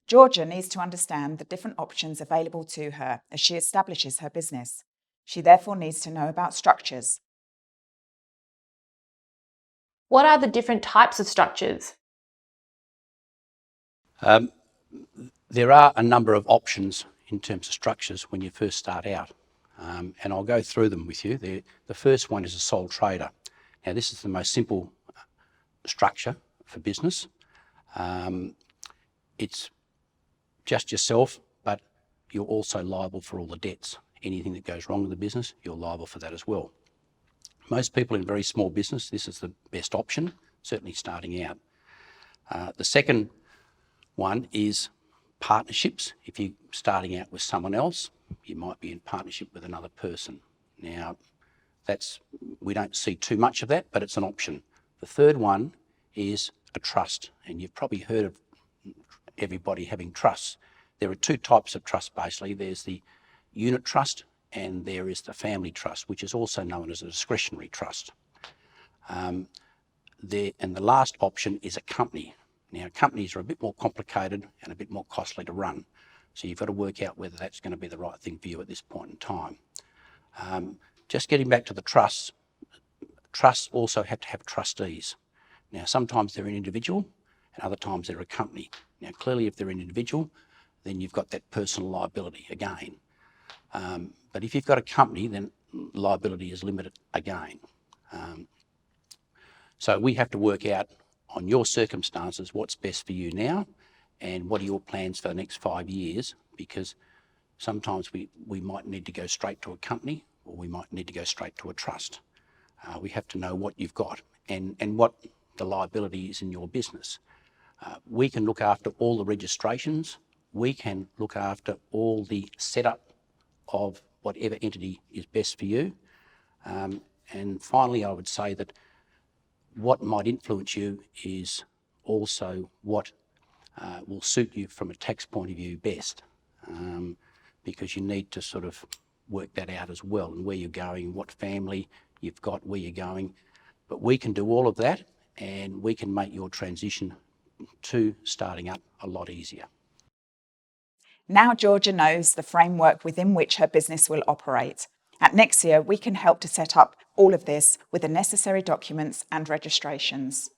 Georgia needs to understand the different options available to her as she establishes her business. She therefore needs to know about structures. What are the different types of structures? There are a number of options in terms of structures when you first start out, and I'll go through them with you. The first one is a sole trader. Now, this is the most simple structure for business. It's just yourself, but you're also liable for all the debts. Anything that goes wrong with the business, you're liable for that as well. Most people in very small business, this is the best option, certainly starting out. The second one is partnerships. If you're starting out with someone else, you might be in partnership with another person. Now, we don't see too much of that, but it's an option. The third one is a trust, and you've probably heard of everybody having trusts. There are two types of trust basically. There's the unit trust and there is the family trust, which is also known as a discretionary trust. And the last option is a company. Now, companies are a bit more complicated and a bit more costly to run. So you've got to work out whether that's going to be the right thing for you at this point in time. Just getting back to the trusts also have to have trustees. Now, sometimes they're an individual and other times they're a company. Now, clearly, if they're an individual, then you've got that personal liability again. But if you've got a company, then liability is limited again. So we have to work out on your circumstances what's best for you now and what are your plans for the next 5 years, because sometimes we might need to go straight to a company or we might need to go straight to a trust. We have to know what you've got and what the liability is in your business. We can look after all the registrations. We can look after all the setup of whatever entity is best for you. And finally, I would say that what might influence you is also what will suit you from a tax point of view best, because you need to sort of work that out as well, and where you're going, what family you've got, where you're going. But we can do all of that, and we can make your transition to starting up a lot easier. Now Georgia knows the framework within which her business will operate. At Nexia, we can help to set up all of this with the necessary documents and registrations.